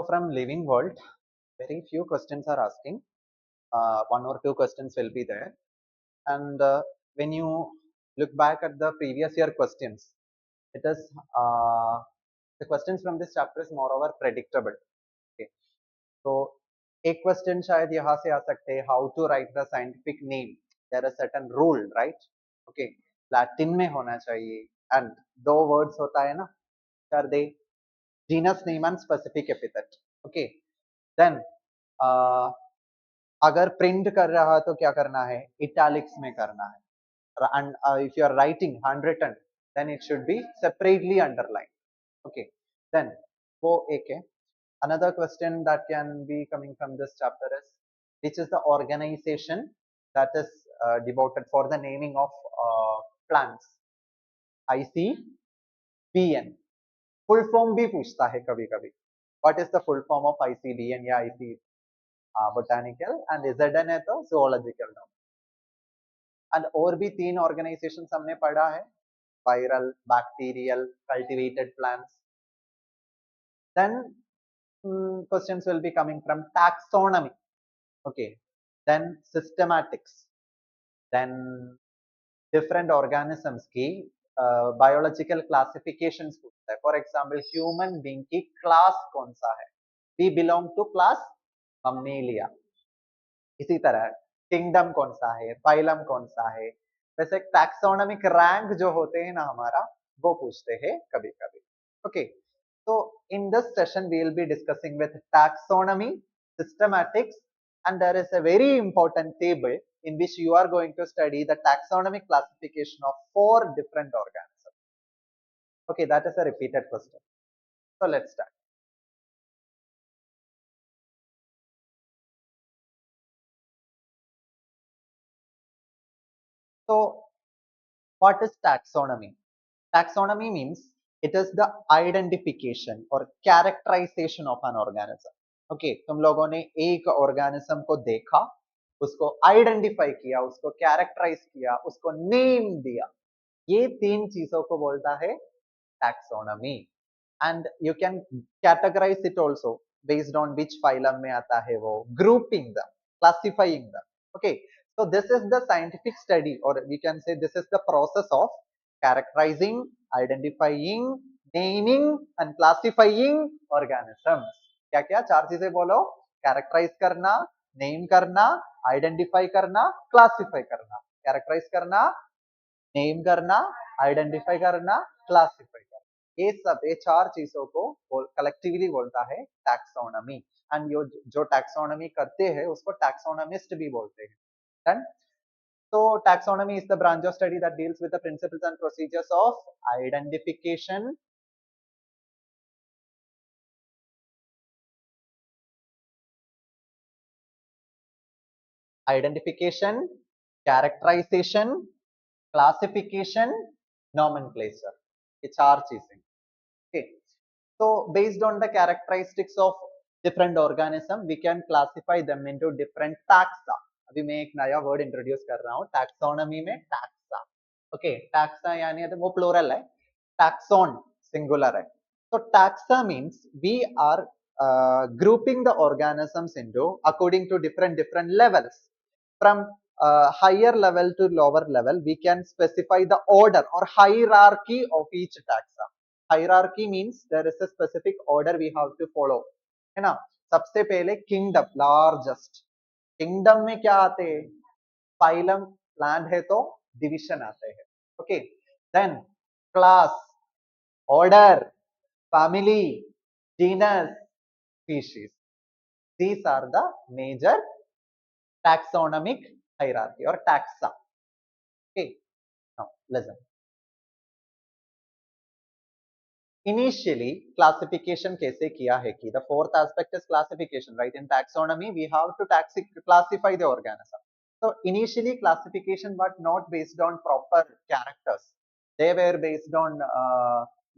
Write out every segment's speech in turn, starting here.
So from living world, very few questions are asking. One or two questions will be there. And when you look back at the previous year questions, it is the questions from this chapter is moreover predictable. Okay. So एक question शायद यहाँ से आ सकते हैं, how to write the scientific name. There are certain rule, right? Okay, Latin में होना चाहिए एंड दो वर्ड्स होता है ना, are they genus name and specific epithet. Okay, then अगर प्रिंट कर रहा तो क्या करना है, इटैलिक्स में करना है. And if you are writing handwritten, then it should be separately underlined. Okay, then वो एक है. Another question that can be coming from this chapter is, which is the organization that is devoted for the naming of plants? ICBN. Full form भी पूछता है कभी कभी. What is the full form of ICBN या IC botanical, and ZN है तो zoological नाम. And और भी तीन ऑर्गेनाइजेशन हमने पढ़ा है, viral, bacterial, cultivated plants. Then questions will be coming from taxonomy. Okay, then systematics, then different organisms की biological classifications पूछता है. For example, human being की class कौन सा है? We belong to class Mammalia. इसी तरह किंगडम कौन सा है, फाइलम कौन सा है. वैसे टैक्सोनॉमिक रैंक जो होते हैं ना हमारा, वो पूछते हैं कभी कभी. Okay, so in this session we will be discussing with taxonomy, systematics, and there is a very important table in which you are going to study the taxonomic classification of 4 different organisms. Okay, that is a repeated question. So let's start. So what is taxonomy? Taxonomy means it is the identification or characterization of an organism. Okay, तुम लोगों ने एक organism को देखा, उसको identify किया, उसको characterize किया, उसको name दिया. ये तीन चीजों को बोलता है taxonomy. And you can categorize it also based on which phylum में आता है वो, grouping them, classifying them. Okay, so this is the scientific study, or we can say this is the process of characterizing, identifying, naming and classifying organisms. क्या क्या चार चीजें बोलो? Characterize करना, name करना, identify करना, classify करना. Characterize करना, name करना, identify करना, classify करना. ये सब ये चार चीजों को कलेक्टिवली बोलता है टैक्सोनॉमी. एंड जो टैक्सोनॉमी करते हैं उसको टैक्सोनॉमिस्ट भी बोलते हैं. Done? So taxonomy is the branch of study that deals with the principles and procedures of identification, characterization, classification, nomenclature. ये चार चीजें. Okay, so based on the characteristics of different organism, we can classify them into different taxa. अभी मैं एक नया word introduce कर रहा हूँ टैक्सोनॉमी में, टैक्सा. ओके, टैक्सा यानी वो प्लूरल है, टैक्सोन सिंगुलर है. तो taxa means we are grouping the organisms into according to different levels. From higher level to lower level, we can specify the order or hierarchy of each taxa. Hierarchy means there is a specific order we have to follow, है ना. सबसे पहले kingdom, largest. Kingdom में क्या आते हैं? Phylum, plant है तो डिवीजन आते हैं. Okay, then class, order, family, genus, species. These are the major taxonomic hierarchy or taxa. Okay, now listen. Initially classification कैसे किया है कि the fourth aspect is classification, right? In taxonomy we have to classify the organism. So initially classification was not based on proper characters. They were based on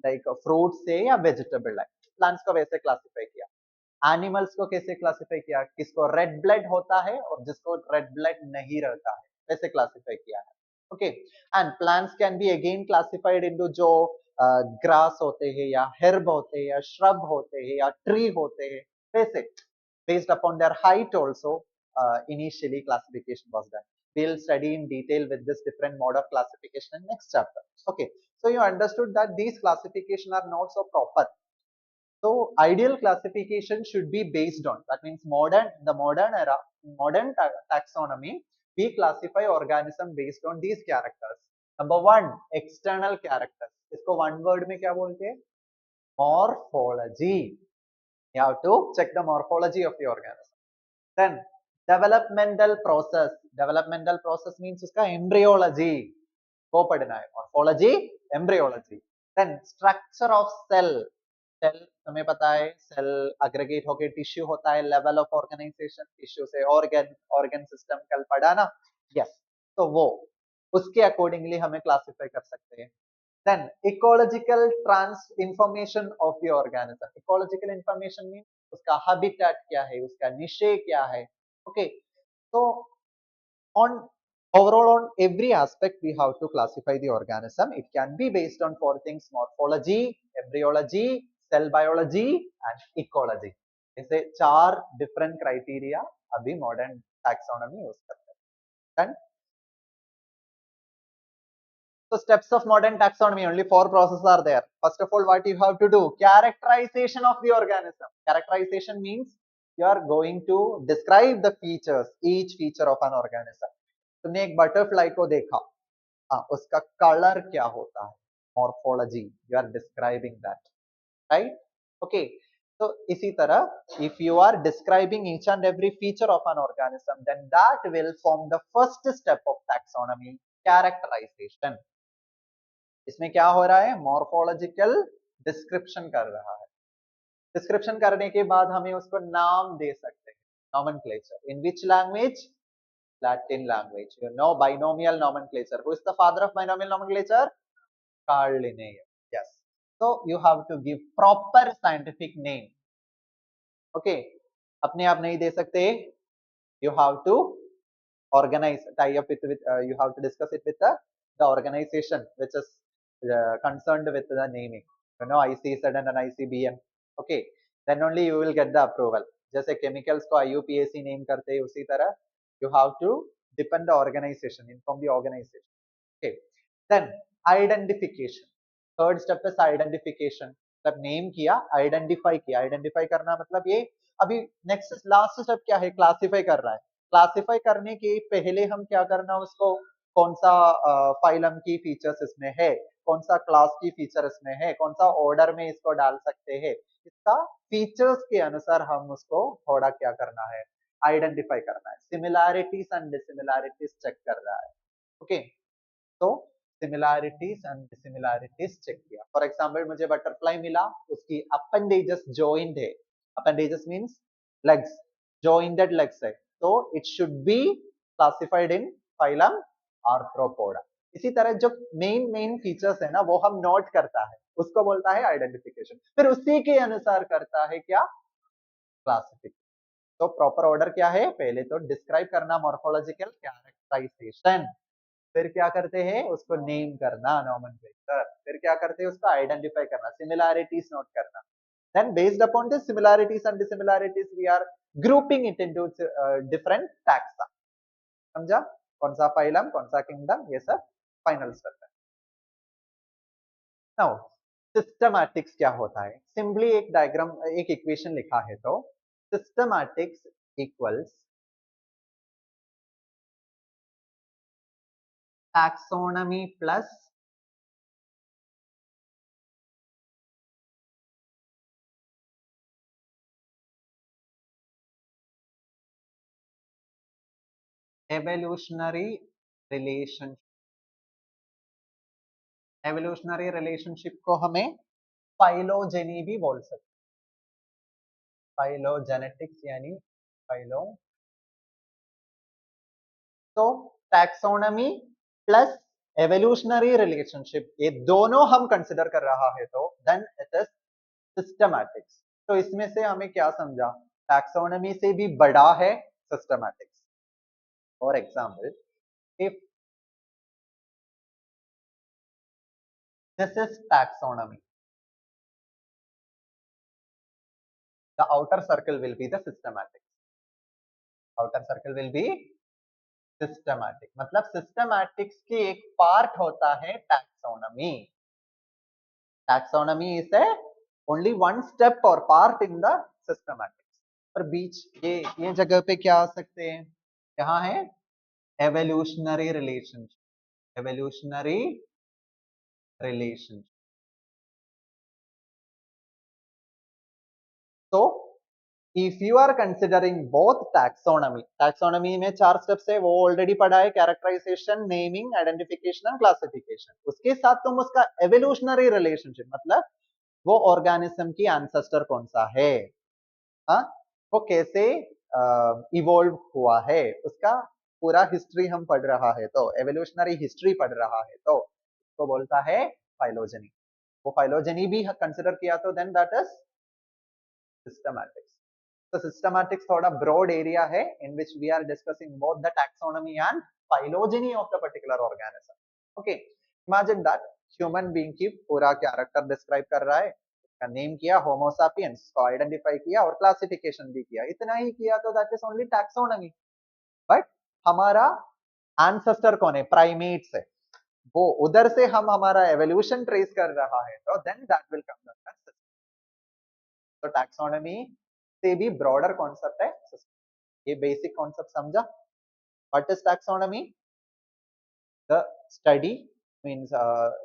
like fruits से या vegetable है. Plants को वैसे classify किया. Animals को कैसे classify किया? किसको रेड ब्लड होता है और जिसको रेड ब्लड नहीं रहता है, वैसे क्लासिफाई किया है. Okay, and plants can be again classified into जो ग्रास होते हैं या हर्ब होते हैं या श्रब होते हैं या ट्री होते हैं, basic. Based upon their height also, initially classification was done. We'll study in detail with this different mode of classification in next chapter. Okay, so you understood that these classification are not so proper. So ideal classification should be based on, that means the modern era, modern taxonomy, we classify organism based on these characters. Number one, external characters. इसको one word में क्या बोलते हैं? Morphology. You have to check the morphology of the organism. Then developmental process. Developmental process means उसका embryology को पढ़ना है. Morphology, embryology. Then structure of cell. Cell हमें पता है सेल अग्रीगेट होकर टिश्यू होता है. लेवल ऑफ ऑर्गेनाइजेशन, टिश्यू से ऑर्गन सिस्टम कल पढ़ा ना. यस, तो वो उसके अकॉर्डिंगली हमें क्लासिफाई कर सकते हैं. Then ecological trans information of the organism. Ecological information mean उसका हैबिटेट क्या है, उसका निशे क्या है. ओके, तो on overall on every aspect we have to classify the organism. It can be based on four things: morphology, embryology, cell biology and ecology. ऐसे चार different criteria अभी modern taxonomy use करते हैं. And so steps of modern taxonomy, only four processes are there. First of all, what you have to do? Characterization of the organism. Characterization means you are going to describe the features, each feature of an organism. तुमने एक butterfly को देखा, उसका colour क्या होता है? Morphology, you are describing that, right? Okay, तो इसी तरह if you are describing each and every feature of an organism, then that will form the first step of taxonomy, characterisation. इसमें क्या हो रहा है? मॉर्फोलॉजिकल डिस्क्रिप्शन कर रहा है. डिस्क्रिप्शन करने के बाद हमें उसको नाम दे सकते हैं, nomenclature. In which language? Latin language. You know binomial nomenclature. Who is the father of binomial nomenclature? Carl Linnaeus. Yes. So you have to give proper scientific name. Okay. अपने आप नहीं दे सकते. You have to organize, tie up with you have to discuss it with the organization which is concerned with the naming. You know ICSD and ICBM. Okay. Then only you will get the approval. जैसे chemicals को IUPAC name करते हैं उसी तरह you have to depend the organization, inform the organization. Okay, then identification. Third step is identification. मतलब name किया, identify किया. Identify करना मतलब ये अभी नेक्स्ट लास्ट स्टेप क्या है? क्लासिफाई कर रहा है. क्लासिफाई करने के पहले हम क्या करना, उसको कौन सा फाइलम की फीचर्स इसमें है, कौन सा क्लास की फीचर इसमें है, कौन सा ऑर्डर में इसको डाल सकते हैं, इसका फीचर्स के अनुसार हम उसको थोड़ा क्या करना है, आइडेंटिफाई करना है. सिमिलैरिटीज एंड डिसिमिलैरिटीज चेक कर रहा है. ओके, तो सिमिलैरिटीज एंड डिसिमिलैरिटीज चेक किया. फॉर एग्जांपल मुझे बटरफ्लाई मिला, उसकी अपेंडेजेस जॉइंट है. Appendages means legs, jointed legs है, तो it should be classified in phylum arthropoda. इसी तरह जो मेन फीचर्स है ना, वो हम नोट करता है, उसको बोलता है आइडेंटिफिकेशन. फिर उसी के अनुसार करता है क्या? क्लासिफिकेशन. तो प्रॉपर ऑर्डर क्या है? पहले तो डिस्क्राइब करना, मॉर्फोलॉजिकल कैरेक्टराइजेशन. फिर क्या करते हैं? उसको नेम करना, नॉमेनक्लेचर. फिर क्या करते हैं? उसको आइडेंटिफाई करना, सिमिलैरिटीज नोट करना. then based upon the similarities and dissimilarities we are grouping it into different taxa. समझा? कौन सा फाइलम, कौन सा किंगडम, ये सब फाइनल स्टेप है. नाउ सिस्टमैटिक्स क्या होता है? सिंपली एक डायग्राम, एक इक्वेशन लिखा है, तो systematics equals taxonomy plus evolutionary relationship. Evolutionary relationship को हमें फाइलोजेनी भी बोल सकते हैं. फाइलोजेनेटिक्स यानी फाइलो. तो टैक्सोनॉमी प्लस एवोल्यूशनरी रिलेशनशिप, ये दोनों हम कंसिडर कर रहा है, तो देन इट इज सिस्टमैटिक्स. तो इसमें से हमें क्या समझा? टैक्सोनॉमी से भी बड़ा है systematics. For example, if this is taxonomy, The outer circle will be the systematic. Outer circle will be systematic. मतलब systematics की एक part होता है taxonomy. Taxonomy is a only one step or part in the systematics. और बीच ये जगह पे क्या आ सकते हैं? यहाँ है evolutionary relationship. Evolutionary relationship. So if you are considering both taxonomy में 4 steps है, वो already पढ़ा है, characterization, naming, identification and classification. उसके साथ तुम उसका evolutionary relationship मतलब वो organism की ancestor कौन सा है, हाँ, वो कैसे इवॉल्व हुआ है, उसका पूरा हिस्ट्री हम पढ़ रहा है, तो एवोल्यूशनरी हिस्ट्री पढ़ रहा है, तो उसको बोलता है फाइलोजेनी. वो फाइलोजेनी भी कंसिडर किया तो देन दैट इज सिस्टमैटिक्स. तो सिस्टमैटिक्स थोड़ा ब्रॉड एरिया है in which we are discussing both the taxonomy and phylogeny of the particular organism. Okay, imagine that human being की पूरा कैरेक्टर डिस्क्राइब कर रहा है, का नेम किया होमो सापियंस को आइडेंटिफाई किया और क्लासिफिकेशन भी किया, इतना ही किया तो that is only taxonomy. But हमारा एंसेस्टर कौन है? प्राइमेट्स है. वो उधर से हम हमारा एवोल्यूशन ट्रेस कर रहा है, तो then that will come the system. तो टैक्सोनॉमी से भी ब्रॉडर कॉन्सेप्ट है. ये बेसिक कॉन्सेप्ट समझा. What is taxonomy? The study means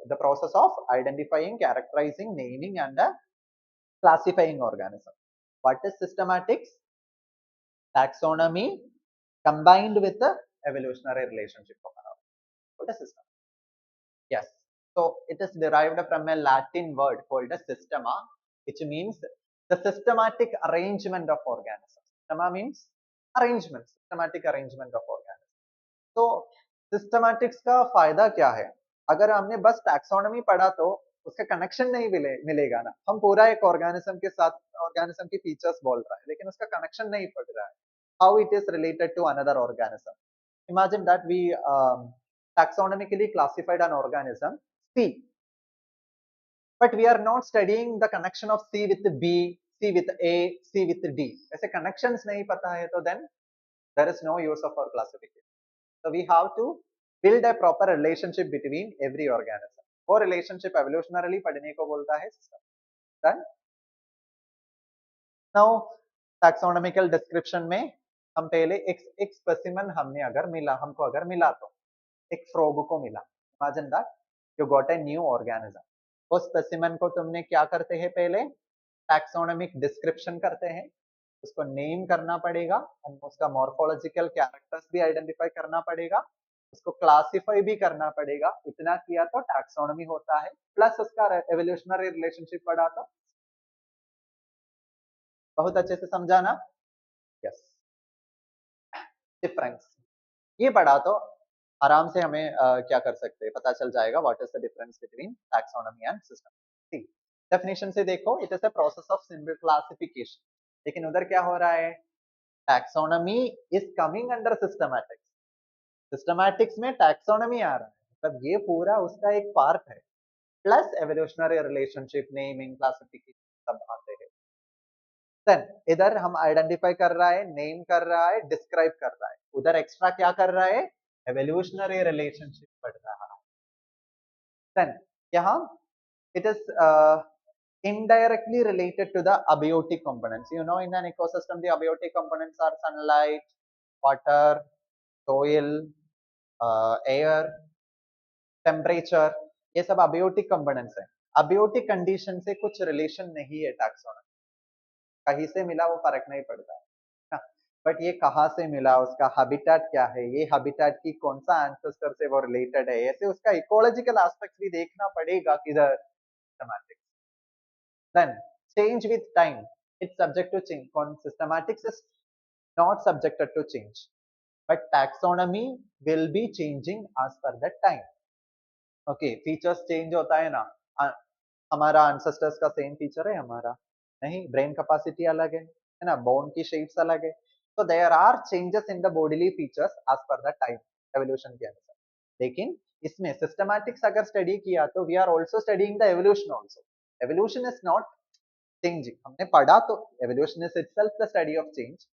the process of identifying, characterizing, naming and classifying organism. What is systematics? Taxonomy combined with the evolutionary relationship of an organism. What is system? Yes. So it is derived from a Latin word called a systema, which means the systematic arrangement of organisms. Systema means arrangement, systematic arrangement of organisms. तो systematics का फायदा क्या है? अगर हमने बस taxonomy पढ़ा तो उसका कनेक्शन नहीं मिलेगा ना. हम पूरा एक ऑर्गेनिज्म के साथ ऑर्गेनिज्म की फीचर्स बोल रहा है, लेकिन उसका कनेक्शन नहीं पढ़ रहा है. How it is related to another organism. Imagine that we taxonomically classified an organism C, but we are not studying the connection of C with B, C with A, C with D. ऐसे connections नहीं पता है तो then there is no use of our classification. So we have to build a proper relationship between every organism. वो relationship evolutionarily पढ़ने को बोलता है system. Done? Now taxonomical description में हम पहले एक specimen हमको अगर मिला तो एक फ्रॉग को मिला. Imagine that you got a new organism. वो स्पेसिमेन को तुमने क्या करते हैं? पहले टैक्सोनॉमिक डिस्क्रिप्शन करते हैं, उसको नेम करना पड़ेगा, उसका मॉर्फोलॉजिकल कैरेक्टर्स भी आइडेंटिफाई करना पड़ेगा, उसको क्लासिफाई भी करना पड़ेगा. इतना किया तो टैक्सोनॉमी होता है. प्लस उसका एवोल्यूशनरी रिलेशनशिप पढ़ा तो बहुत अच्छे से समझा ना. यस. डिफरेंस ये पढ़ा तो आराम से हमें क्या कर सकते हैं, पता चल जाएगा what is the difference between taxonomy and system. Definition से देखो, it is a process of simple classification. लेकिन उधर क्या हो रहा है? Taxonomy is coming under systematics. Systematics में टैक्सोनॉमी आ रहा है, मतलब ये पूरा उसका एक पार्ट है. Plus evolutionary relationship, naming, classification सब आते हैं. देन इधर हम आइडेंटिफाई कर रहा है, नेम कर रहा है, डिस्क्राइब कर रहा है. उधर एक्स्ट्रा क्या कर रहा है? एवोल्यूशनरी रिलेशनशिप पढ़ रहा है. देन यहाँ it is indirectly related to the abiotic components. You know, in an ecosystem the abiotic components are sunlight, water, soil, air, temperature. ये सब abiotic components हैं. abiotic condition से कुछ relation नहीं है taxonomy. कहीं से मिला वो फर्क नहीं पड़ता है. बट ये कहाँ से मिला, उसका हैबिटेट क्या है, ये हैबिटेट की कौन सा एंसेस्टर से वो रिलेटेड है, ऐसे उसका इकोलॉजिकल एस्पेक्ट भी देखना पड़ेगा किधर systematics. Then change with time, it's subject to change. Systematics is not subjected to change, but taxonomy will be changing as per the time. Okay, features change होता है ना. हमारा एंसेस्टर्स का सेम फीचर है हमारा नहीं, ब्रेन कैपेसिटी अलग है ना, बोन की शेप्स अलग है. So there are changes in the bodily features as per the time evolution के अनुसार. लेकिन इसमें systematics अगर study किया तो we are also studying the evolution also. Evolution is not changing हमने पढ़ा तो evolution is itself the study of change,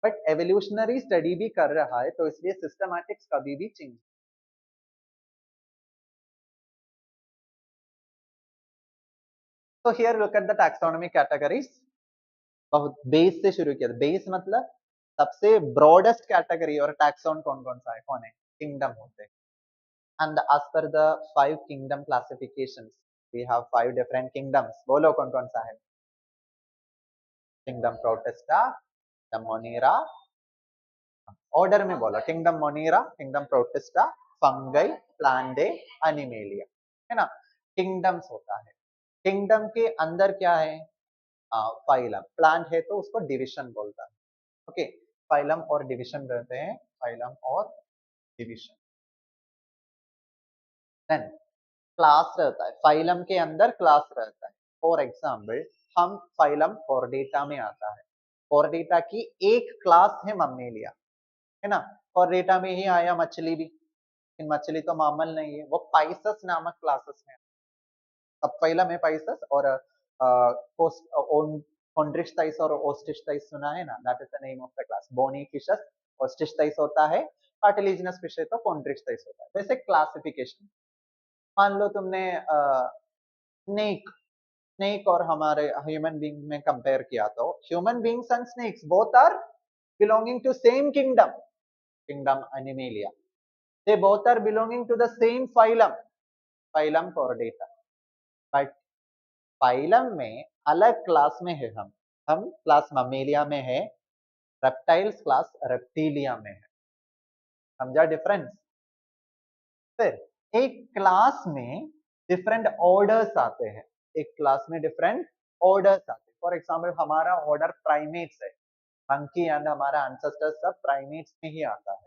but evolutionary study भी कर रहा है तो इसलिए सिस्टमैटिक्स कभी भी चेंज। तो here look at the taxonomy categories. बहुत बेस से शुरू किया, बेस मतलब सबसे ब्रॉडेस्ट कैटेगरी और टैक्सॉन कौन कौन सा है, कौन है, किंगडम होते हैं। And as per the 5 kingdom classifications we have 5 different kingdoms। बोलो कौन कौन सा है? Kingdom protista, kingdom monera, order में बोलो, kingdom monera, kingdom protista, fungi, plantae, animalia, है ना। किंगडम्स होता है, किंगडम के अंदर क्या है, फाइलम। प्लांट है तो उसको डिविजन बोलता है, ओके। फाइलम और डिविजन रहते हैं, फाइलम और डिविजन। देन क्लास रहता है, फाइलम के अंदर क्लास रहता है। फॉर एग्जाम्पल हम फाइलम कॉर्डेटा में आता है, कॉर्डेटा की एक क्लास है मम्मेलिया, है ना। कॉर्डेटा में ही आया मछली भी, लेकिन मछली तो मामल नहीं है, वो पाइसस नामक क्लासेस में। सब फाइलम है पाइसस, और कॉन्ड्रिक्टाइस और ओस्टिस्टाइस सुना है ना, that is the name of the class. Bony fishes osteichthyes होता है, कार्टिलेजिनस फिश है तो कॉन्ड्रिक्टाइस होता है। वैसे क्लासिफिकेशन, मान लो तुमने स्नेक, स्नेक और हमारे ह्यूमन बीइंग में कंपेयर किया तो human beings and snakes both are belonging to same kingdom, kingdom Animalia। They both are belonging to the same phylum, phylum Chordata। But phylum में अलग क्लास में है, हम क्लास ममेलिया में है, रेप्टाइल्स क्लास रेप्टिलिया में है। समझा डिफरेंस? फिर एक क्लास में डिफरेंट ऑर्डर्स आते हैं, एक क्लास में डिफरेंट ऑर्डर्स आते हैं। फॉर एग्जाम्पल हमारा ऑर्डर प्राइमेट्स है, मंकी एंड हमारा एंसेस्टर्स सब प्राइमेट्स में ही आता है,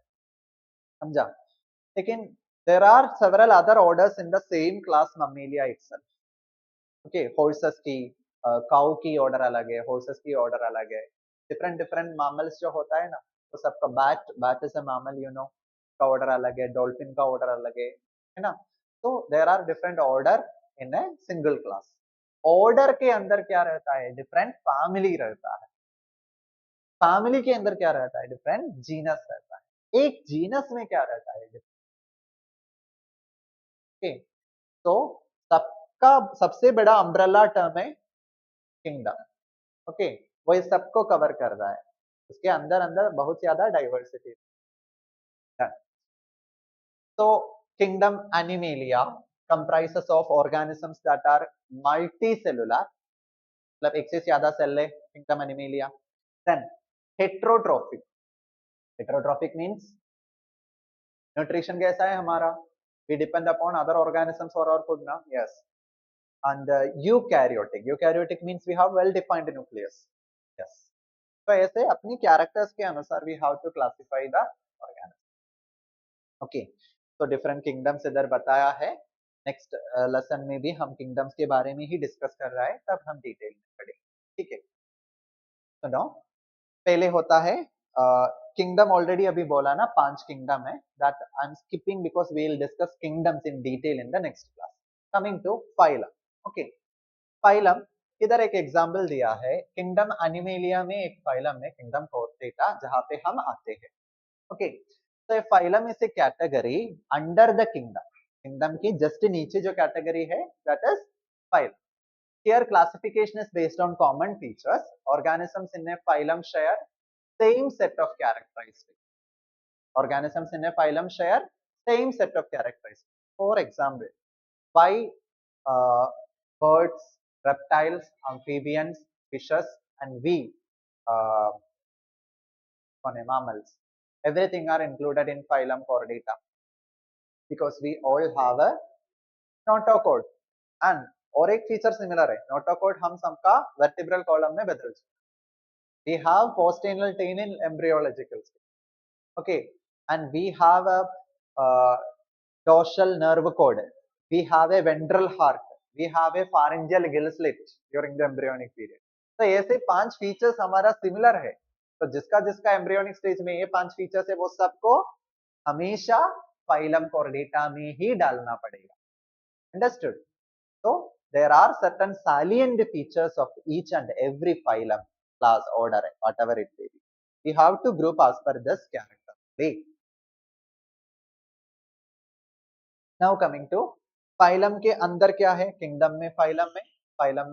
समझा। लेकिन there are several other orders in the same class mammalia itself, okay. Horses की, काऊ की ऑर्डर अलग है, हॉर्सेस की ऑर्डर अलग है। डिफरेंट डिफरेंट मामल्स जो होता है ना, तो सबका बैट, बैट इज अ मामल, यू नो, का ऑर्डर अलग है, डॉल्फिन का ऑर्डर अलग है ना। तो there are different order in a single class. Order के अंदर क्या रहता है, डिफरेंट फैमिली रहता है। फैमिली के अंदर क्या रहता है, डिफरेंट जीनस रहता है। एक जीनस में क्या रहता है, ओके। तो सबका सबसे बड़ा अम्ब्रेला टर्म है किंगडम, ओके। वो इस सबको कवर कर रहा है, उसके अंदर अंदर बहुत ज्यादा डाइवर्सिटी। तो kingdom animalia comprises of organisms that are multicellular, मतलब एक से ज्यादा सेल है kingdom animalia. Then heterotrophic, heterotrophic means nutrition कैसा है हमारा, we depend upon other organisms for our food now, yes। and eukaryotic, eukaryotic means we have well defined nucleus, yes। तो ऐसे अपनी कैरेक्टर्स के अनुसार we have to classify the organism, okay. तो different kingdoms इधर बताया है। नेक्स्ट लेसन में भी हम किंगडम्स के बारे में ही डिस्कस कर रहा है, तब हम डिटेल में पढ़ेंगे, ठीक है। सुनो, पहले होता है किंगडम, ऑलरेडी अभी बोला ना 5 किंगडम है, that I am skipping because we will discuss kingdoms in detail in the next class. Coming to phylum, okay. Phylum, इधर एक एग्जांपल दिया है, किंगडम एनिमेलिया में एक फाइलम है किंगडम कोर्डेटा, जहां पे हम आते हैं, ओके। तो phylum is A category under the kingdom, kingdom की जस्ट नीचे जो कैटेगरी है that is phylum. Here classification is based on common features. Organisms in a phylum share same set of characteristics. Organisms in a phylum share same set of characteristics. For example, why birds, reptiles, amphibians, fishes, and we, uh, mammals, everything are included in phylum Chordata because we all have a notochord and और एक feature similar है, notochord हम सबका vertebral column में बदल चुके। We have postnasal tail in embryological stage, okay, and we have a dorsal nerve cord, we have a ventral heart, we have a pharyngeal gill slit during the embryonic period। तो ऐसे 5 features हमारा similar है, तो जिसका जिसका embryonic stage में ये 5 features है वो सबको हमेशा फाइलम कॉर्डेटा में ही डालना पड़ेगा, अंडरस्टूड। तो there are certain salient features of each and every phylum, class, order, whatever it may be. We have to group as per this character. Now coming to phylum के अंदर क्या है, kingdom में, phylum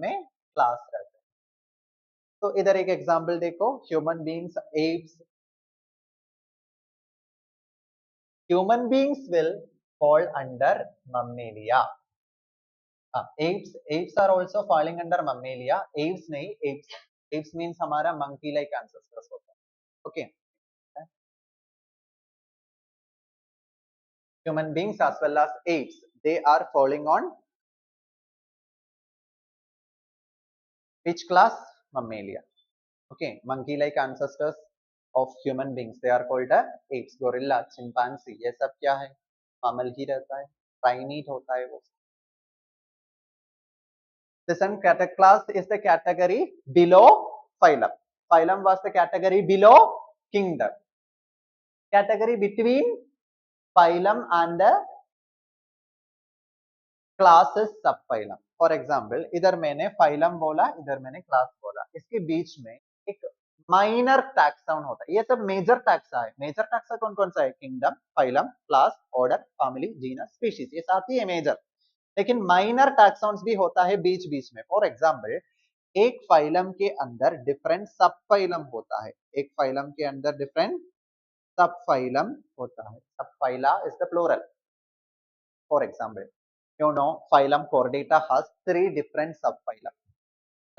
में class रहते हैं. तो इधर एक एग्जांपल देखो, human beings, apps. Human beings will fall under mammalia. Apes are also falling under mammalia. Apes नहीं, apes means हमारा monkey like ancestors होता है. Okay. Human beings as well as apes, they are falling on which class? Mammalia. Okay, monkey like ancestors of human beings, they are called apes. Gorilla, chimpanzee, ये सब क्या है? mammal ही रहता है, primate होता है वो. The second class is the category below phylum. Phylum was the category below kingdom. Category between phylum and the class is subphylum. For example, इधर मैंने phylum बोला, इधर मैंने class बोला. इसके बीच में एक minor taxon होता है. ये सब major taxa है. Major taxa कौन कौन सा है? Kingdom, phylum, class, order, family, genus, species. ये साथ ही है major. लेकिन माइनर टैक्सॉन्स भी होता है बीच बीच में. फॉर एग्जांपल, एक फाइलम के अंदर डिफरेंट सब फाइलम होता है. एक फाइलम के अंदर डिफरेंट सब फाइलम होता है. Sub phyla is the plural. For example, you know, phylum chordata has 3 different subphylum.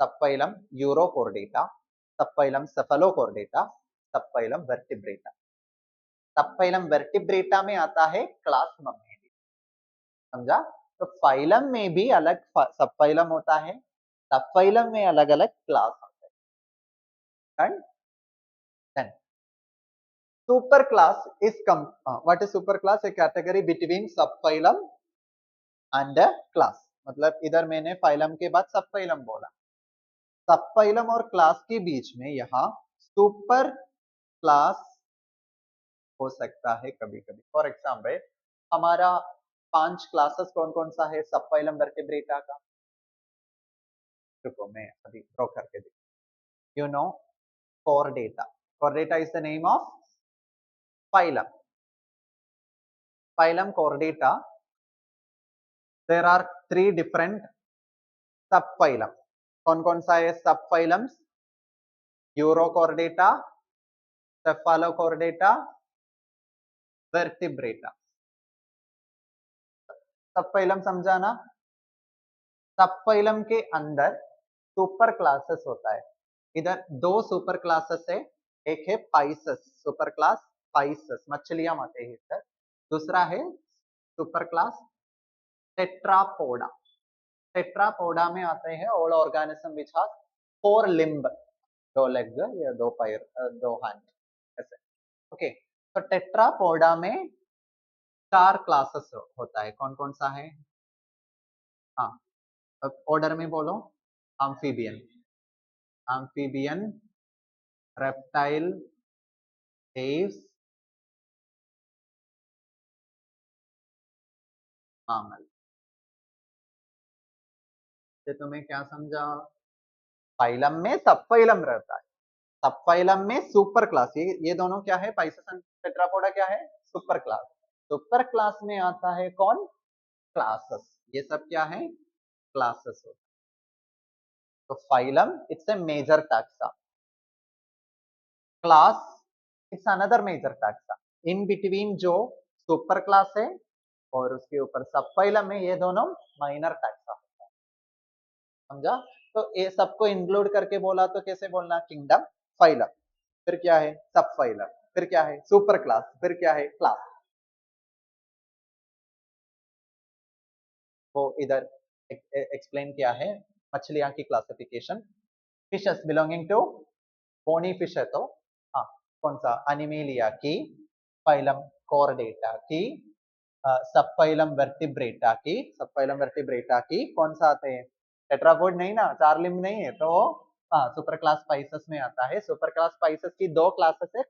Subphylum Urochordata, subphylum Cephalochordata, subphylum Vertebrata. Subphylum Vertebrata में आता है क्लास Mammalia. समझा? तो फाइलम में भी अलग सब फाइलम होता है, सब फाइलम में अलग अलग क्लास होते हैं. Then super class is what is super class? A category between subphylum and a class. मतलब इधर मैंने फाइलम के बाद सब फाइलम बोला. सब फाइलम और क्लास के बीच में यहाँ सुपर क्लास हो सकता है कभी कभी. फॉर एग्जाम्पल, हमारा 5 क्लासेस कौन कौन सा है सब फाइलम वर्टेब्रेटा का? रुको मैं अभी ड्रॉ करके देखता. You know, chordata. Chordata is the name of phylum. Phylum chordata. There are 3 different subphylum. कौन सा है subphylums? Urochordata, Cephalochordata, Vertebrata. Subphylum समझा ना? सबफाइलम के अंदर सुपर क्लासेस होता है. इधर 2 सुपर क्लासेस है. एक है पाइसस, सुपर क्लास पाइसस, मछलियां आते हैं इधर. दूसरा है सुपर क्लास टेट्रापोडा. टेट्रापोडा में आते हैं all organism which has 4 limb, 2 leg या 2 पैर, 2 हैंड ऐसे. ओके, तो टेट्रापोडा में 4 क्लासेस होता है. कौन कौन सा है? हाँ, अब ऑर्डर में बोलो. एम्फीबियन, एम्फीबियन, रेप्टाइल, एव्स, मामल. तो तुम्हें क्या समझा? फाइलम में सब फाइलम रहता है. सब फाइलम में सुपर क्लास, ये दोनों क्या है? पाइसस एंड टेट्रापोडा क्या है? Super class. सुपर क्लास में आता है कौन? क्लासेस. ये सब क्या है? क्लासेस होता है. तो phylum it's a major taxa. Class it's another major taxa. In between जो सुपर क्लास है और उसके ऊपर सब फाइलम है, ये दोनों माइनर टैक्सा होता है. समझा? तो ये सबको इंक्लूड करके बोला तो कैसे बोलना? किंगडम, फाइलम, फिर क्या है? सब फाइलम, फिर क्या है? सुपर क्लास, फिर क्या है? क्लास. वो इधर एक्सप्लेन किया है मछलियां की classification. Fishes belonging to bony fish है तो हाँ, कौन सा? एनिमेलिया की, फाइलम कॉर्डेटा की, सबफाइलम वर्टिब्रेटा की. सबफाइलम वर्टिब्रेटा की कौन सा आते हैं? टेट्रापोड नहीं ना, 4 लिम्ब नहीं है तो हाँ, सुपर क्लास स्पाइसेस में आता है. सुपर क्लास स्पाइसेस की 2 क्लासेस है,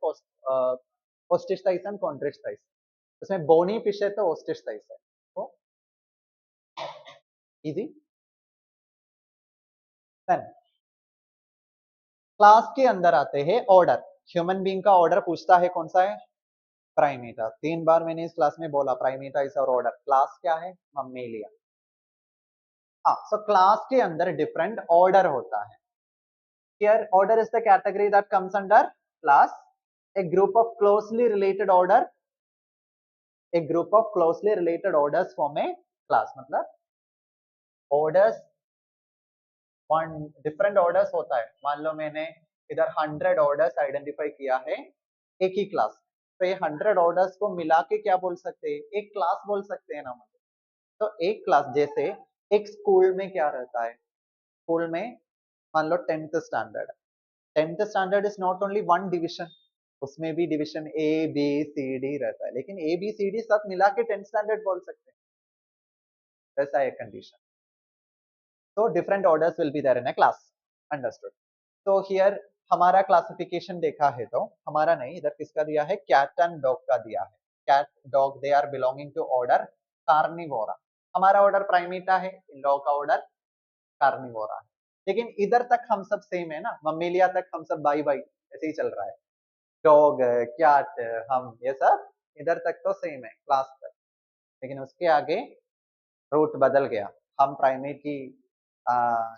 ओस्टिस्टाइस एंड कॉन्ट्रिस्टाइस. उसमें बोनी फिश है तो ओस्टिस्टाइस है. तो इजी. देन क्लास के अंदर आते हैं ऑर्डर। ह्यूमन बीइंग का ऑर्डर पूछता है कौन सा है? प्राइमेटा। 3 बार मैंने इस क्लास में बोला प्राइमेटा इज और ऑर्डर। क्लास क्या है? मम्मेलिया। हाँ, सो क्लास के अंदर डिफरेंट ऑर्डर होता है। Here, order is the category that comes under class. A group of closely related order. A group of closely related orders form a class. मतलब orders one different orders होता है। मान लो मैंने इधर 100 orders आइडेंटिफाई किया है एक ही क्लास, तो ये 100 orders को मिला के क्या बोल सकते हैं? एक क्लास बोल सकते हैं ना। मतलब तो एक क्लास जैसे एक स्कूल में क्या रहता है? स्कूल में मान लो 10th standard. 10th standard is not only one division, उसमें भी division A B C D रहता है, लेकिन ए बी सी डी सब मिला के 10th स्टैंडर्ड बोल सकते हैं, वैसा है कंडीशन। तो different orders will be there in a class. Understood. तो हियर हमारा क्लासिफिकेशन देखा है, तो हमारा नहीं, इधर किसका दिया है? कैट एंड डॉग का दिया है। Cat dog they are belonging to order carnivora. हमारा ऑर्डर प्राइमेटा है, इन लोगों का ऑर्डर कार्निवोरा है। लेकिन इधर तक हम सब सेम है ना, मम्मेलिया तक हम सब बाई बाई ऐसे ही चल रहा है। डॉग, कैट, हम ये सब इधर तक तो सेम है क्लास तक, लेकिन उसके आगे रूट बदल गया। हम प्राइमेट की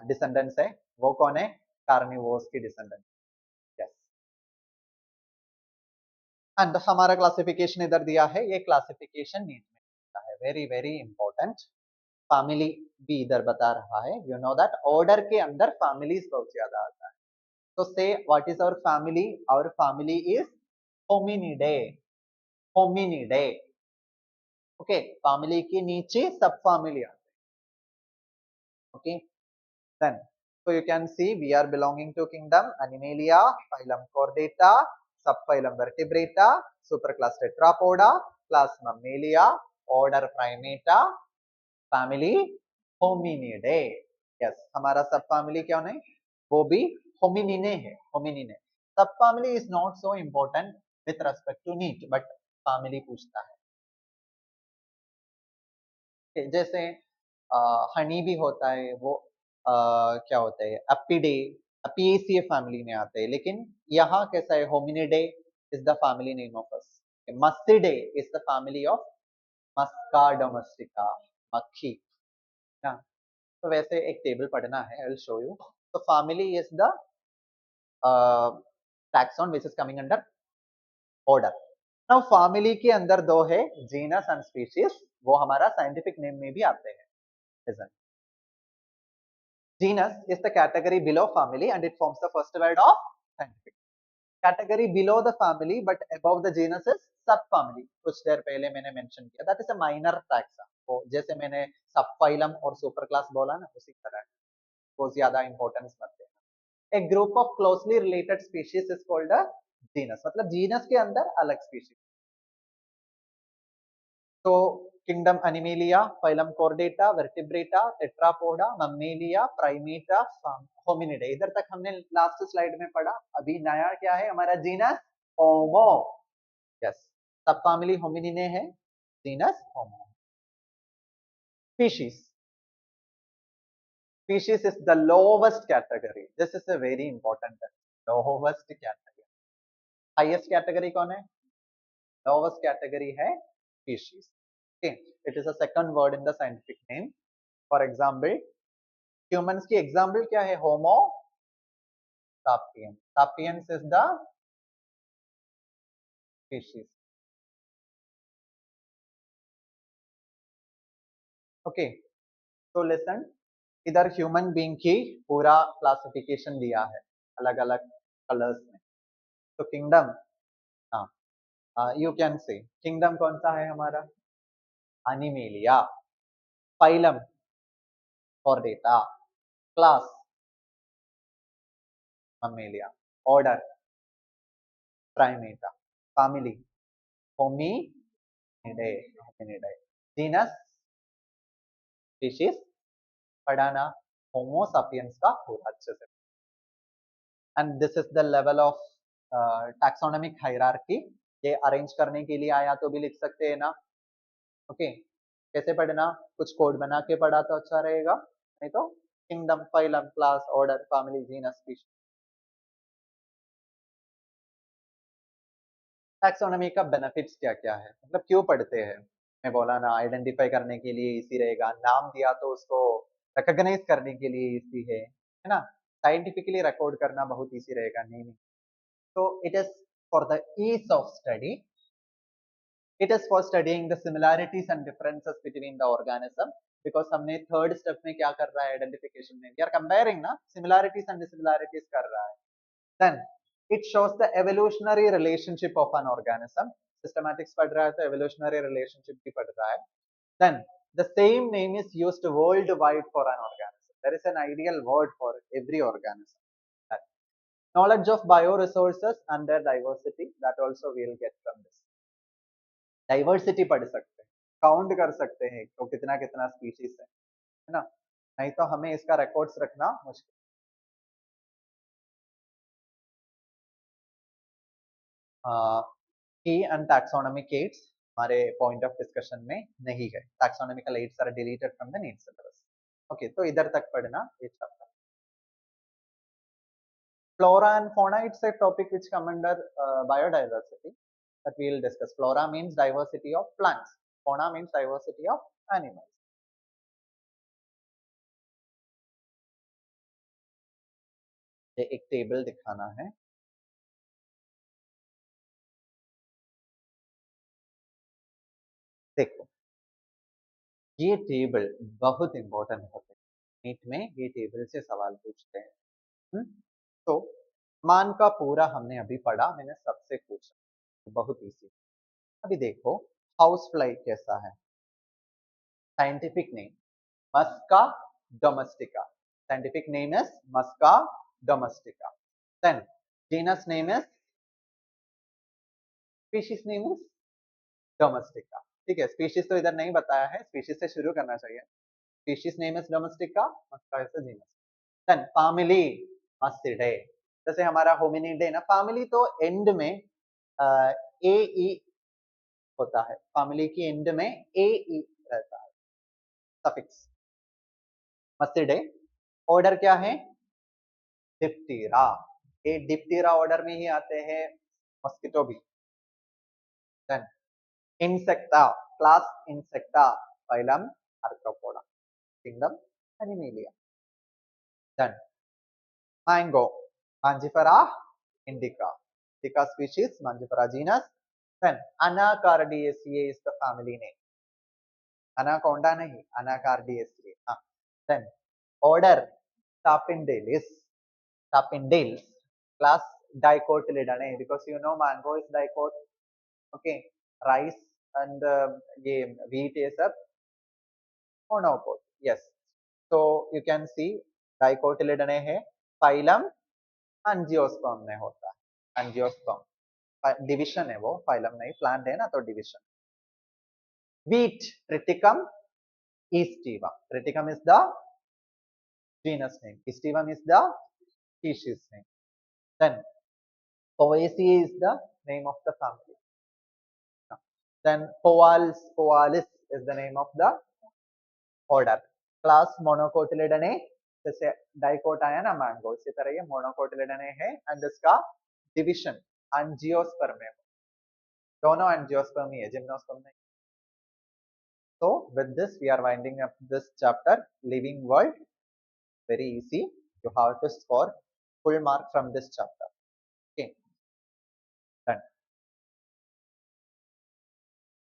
डिसेंडेंट्स है, वो कौन है? कार्निवोर्स की डिसेंडेंट। यस। एंड हमारा क्लासिफिकेशन इधर दिया है, ये क्लासिफिकेशन नीट में दिया है, वेरी वेरी इंपॉर्टेंट। फैमिली भी इधर बता रहा है, यू नो दैट ऑर्डर के अंदर फैमिलीज बहुत ज्यादा आता है। तो से what is our family? Our family is hominidae. Hominidae. Okay, family के नीचे सब फैमिली आते हैं। Okay, then so you can see we are belonging to kingdom Animalia, phylum Chordata, subphylum Vertebrata, superclass Tetrapoda, class Mammalia, order Primata, family Hominidae. Yes, हमारा सब family क्या है? वो भी होमिनिने है, hominine. Sub family is not so important with respect to NEET, but family पूछता है। जैसे हनी भी होता है, वो क्या होता है? एपिडे, एपिएसिए फैमिली में आते हैं, लेकिन यहाँ कैसा है? Hominidae is the family name of us. Muscidae is the family of musca domestica, मक्खी ना। तो वैसे एक टेबल पढ़ना है, आई विल शो यू। तो family is the taxon which is coming under order. Now family के अंदर दो है, जीनस एंड स्पीशीज, वो हमारा साइंटिफिक नेम में भी आते हैं। Listen. Genus is the category below family and it forms the first word of scientific. Category below the family but above the genus is subfamily. कुछ देर पहले मैंने मेंशन किया, that is a minor taxa. वो जैसे मैंने subphylum और super class बोला ना, उसी तरह वो ज्यादा इंपॉर्टेंस मत देना। A group of closely related species is called a genus. मतलब जीनस के अंदर अलग स्पीशीज। तो kingdom animalia, phylum chordata, vertebrata, tetrapoda, mammalia, primata, hominidae. इधर तक हमने लास्ट स्लाइड में पढ़ा। अभी नया क्या है हमारा? जीनस होमो। यस, सब फैमिली होमिनिने है, genus homo. Species, species is the lowest category. This is a very important, lowest category. Highest category कौन है? लोवेस्ट कैटेगरी है species. Okay, it is a second word in the scientific name. For example, humans की example क्या है? Homo sapiens. Sapiens is the species. Okay, so listen. इधर human being की पूरा classification दिया है अलग अलग कलर्स में। तो किंगडम, हाँ, यू कैन से किंगडम कौन सा है हमारा? Animalia, phylum chordata, class mammalia, order primata, family hominidae, hominidae, genus species पढ़ाना, होमो सापियंस का पूरा अच्छे से। And this is the level of taxonomic hierarchy. ये अरेंज करने के लिए आया तो भी लिख सकते हैं ना। ओके, कैसे पढ़ना? कुछ कोड बना के पढ़ा तो अच्छा रहेगा, नहीं तो kingdom, phylum, class, order, family, genus, species. Taxonomy का बेनिफिट्स क्या क्या है, मतलब क्यों पढ़ते हैं? मैं बोला ना, आइडेंटिफाई करने के लिए इजी रहेगा, नाम दिया तो उसको रिकॉग्नाइज करने के लिए इजी है ना, साइंटिफिकली रिकॉर्ड करना बहुत इजी रहेगा नेमिंग। तो it is for the ease of study, it is for studying the similarities and differences between the organism, because हमने थर्ड स्टेप में क्या कर रहा है, आइडेंटिफिकेशन में वी आर कंपेयरिंग ना, सिमिलैरिटीज एंड डिसिमिलैरिटीज कर रहा है। Then it shows the evolutionary relationship of an organism. Systematics पढ़ रहा है तो evolutionary relationship भी पढ़ रहा है. Then the same name is used worldwide for an organism. There is an ideal word for every organism. That knowledge of bioresources and their diversity, that also we will get from this. Diversity पढ़ सकते हैं, count कर सकते हैं तो कितना कितना species है ना, नहीं तो हमें इसका रिकॉर्ड्स रखना मुश्किल। की एंड टैक्सोनॉमिक एड्स हमारे पॉइंट ऑफ डिस्कशन में नहीं है, taxonomical aids are deleted from the NEET syllabus. Okay, तो इधर तक पढ़ना ये chapter. Flora and fauna, it's a topic which come under biodiversity that we will discuss. Flora means diversity of plants, fauna means diversity of animals. ये एक table दिखाना है, देखो ये टेबल बहुत इंपॉर्टेंट होते हैं नीट में, ये टेबल से सवाल पूछते हैं। तो मान का पूरा हमने अभी पढ़ा, मैंने सबसे पूछा, तो बहुत इजी। अभी देखो हाउस फ्लाई कैसा है, scientific name musca domestica, scientific name is musca domestica. Then genus name is, species name is domestica. ठीक है, स्पीशीज तो इधर नहीं बताया है, स्पीशीज से शुरू करना चाहिए। Species name is domestica, musca is genus. Then family muscidae, जैसे हमारा होमिनिडे है ना, फैमिली तो एंड में ए ई होता है, फैमिली की एंड में ए ई रहता है सफिक्स। मस्टिडे ऑर्डर क्या है, डिप्टेरा, ये डिप्टेरा ऑर्डर में ही आते हैं, मस्किटो भी। Then insecta, class insecta, phylum arthropoda, kingdom animalia. Then mango mangifera indica, indica species, mangifera genus. Then anacardiaceae is the family name, anaconda नहीं, अनाकार्डियेसिए। हाँ, then order Tapindalis, Tapindales, class dicotyledonei, because you know mango is dicot, okay, rice and ये wheat is a monocot, yes, so you can see dicotyledonei है, phylum angiosperm में होता है, angiosperm division है वो, phylum नहीं, plant है ना तो division. wheat triticum aestiva, triticum is the genus name, aestivum is the species name. Then Poaceae is the name of the family. Then Poalis is the name of the order. Class Monocotyledonei, जैसे dicot आया ना mango, इसी तरह ये मोनोकोटिलिडोने है, and इसका division angiosperm है, दोनों एंजियोस्पर्म ही है, जिम्नोस्पर्म नहीं। So with this we are winding up this chapter, living world, very easy, you have to score full mark from this chapter.